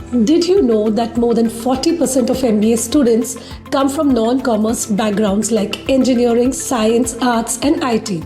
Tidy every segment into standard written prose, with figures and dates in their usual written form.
Did you know that more than 40% of MBA students come from non-commerce backgrounds like engineering, science, arts, and IT?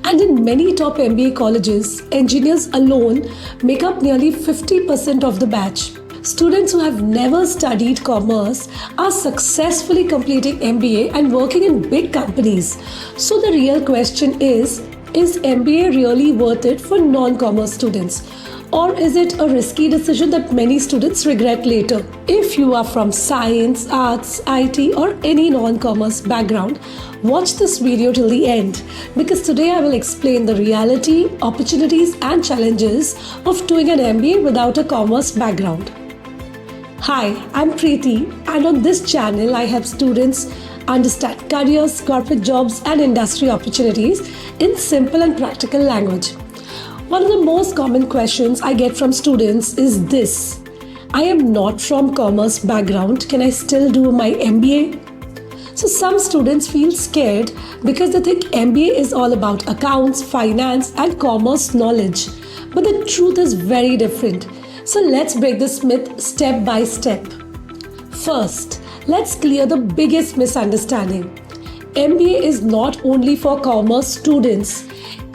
And in many top MBA colleges, engineers alone make up nearly 50% of the batch. Students who have never studied commerce are successfully completing MBA and working in big companies. So the real question is MBA really worth it for non-commerce students? Or is it a risky decision that many students regret later? If you are from science, arts, IT or any non-commerce background, watch this video till the end because today I will explain the reality, opportunities and challenges of doing an MBA without a commerce background. Hi, I'm Preeti and on this channel I help students understand careers, corporate jobs and industry opportunities in simple and practical language. One of the most common questions I get from students is this: I am not from commerce background, can I still do my MBA? So some students feel scared because they think MBA is all about accounts, finance and commerce knowledge. But the truth is very different. So let's break this myth step by step. First, let's clear the biggest misunderstanding. MBA is not only for commerce students.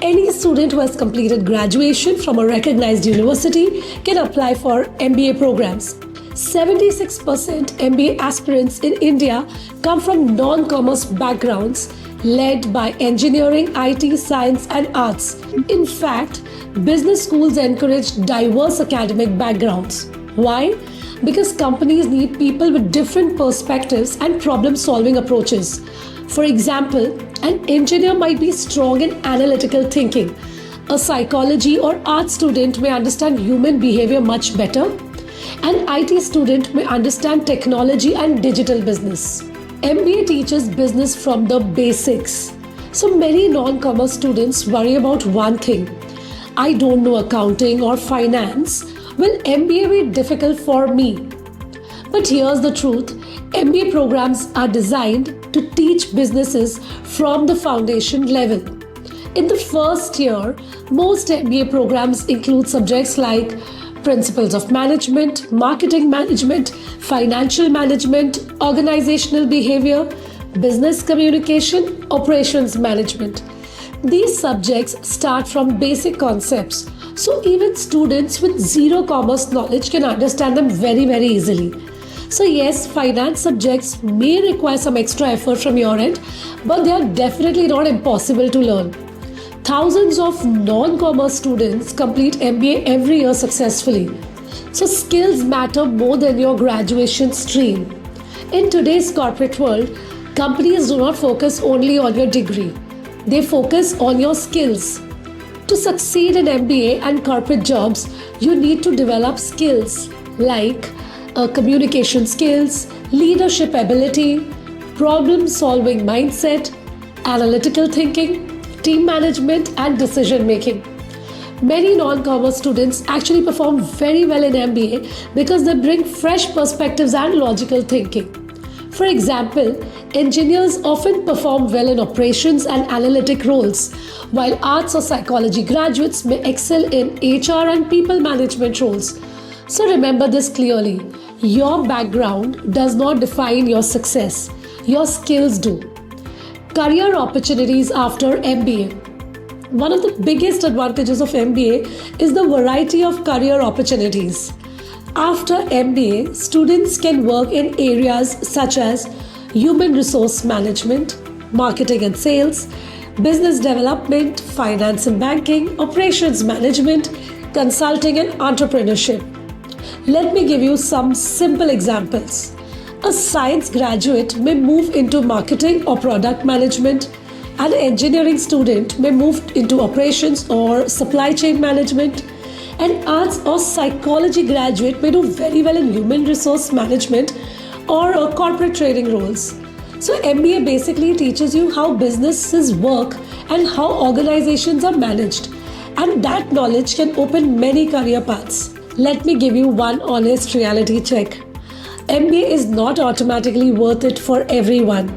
Any student who has completed graduation from a recognized university can apply for MBA programs. 76% MBA aspirants in India come from non-commerce backgrounds led by engineering, IT, science and arts. In fact, business schools encourage diverse academic backgrounds. Why? Because companies need people with different perspectives and problem-solving approaches. For example, an engineer might be strong in analytical thinking. A psychology or art student may understand human behavior much better. An IT student may understand technology and digital business. MBA teaches business from the basics. So many non-commerce students worry about one thing: I don't know accounting or finance. Will MBA be difficult for me? But here's the truth. MBA programs are designed to teach businesses from the foundation level. In the first year, most MBA programs include subjects like principles of management, marketing management, financial management, organizational behavior, business communication, operations management. These subjects start from basic concepts, so even students with zero commerce knowledge can understand them very easily. So yes, finance subjects may require some extra effort from your end, but they are definitely not impossible to learn. Thousands of non-commerce students complete MBA every year successfully. So skills matter more than your graduation stream. In today's corporate world, companies do not focus only on your degree. They focus on your skills. To succeed in MBA and corporate jobs, you need to develop skills like communication skills, leadership ability, problem-solving mindset, analytical thinking, team management, and decision making. Many non-commerce students actually perform very well in MBA because they bring fresh perspectives and logical thinking. For example, engineers often perform well in operations and analytic roles, while arts or psychology graduates may excel in HR and people management roles. So remember this clearly. Your background does not define your success. Your skills do. Career opportunities after MBA. One of the biggest advantages of MBA is the variety of career opportunities. After MBA, students can work in areas such as human resource management, marketing and sales, business development, finance and banking, operations management, consulting and entrepreneurship. Let me give you some simple examples. A science graduate may move into marketing or product management. An engineering student may move into operations or supply chain management. An arts or psychology graduate may do very well in human resource management or corporate trading roles. So MBA basically teaches you how businesses work and how organizations are managed. And that knowledge can open many career paths. Let me give you one honest reality check. MBA is not automatically worth it for everyone.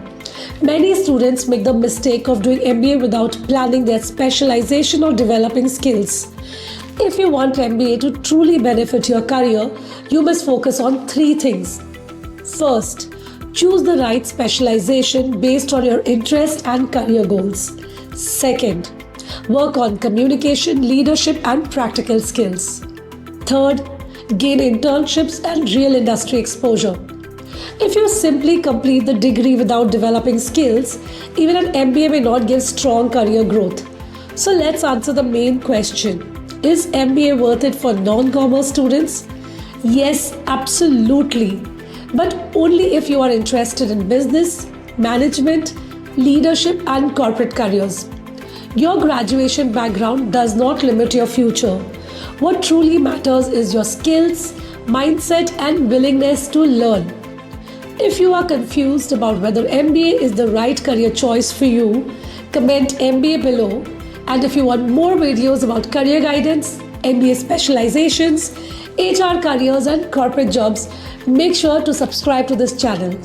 Many students make the mistake of doing MBA without planning their specialization or developing skills. If you want MBA to truly benefit your career, you must focus on three things. First, choose the right specialization based on your interest and career goals. Second, work on communication, leadership, and practical skills. Third, gain internships and real industry exposure. If you simply complete the degree without developing skills, even an MBA may not give strong career growth. So let's answer the main question. Is MBA worth it for non-commerce students? Yes, absolutely. But only if you are interested in business, management, leadership, and corporate careers. Your graduation background does not limit your future. What truly matters is your skills, mindset, and willingness to learn. If you are confused about whether MBA is the right career choice for you, comment MBA below. And if you want more videos about career guidance, MBA specializations, HR careers, and corporate jobs, make sure to subscribe to this channel.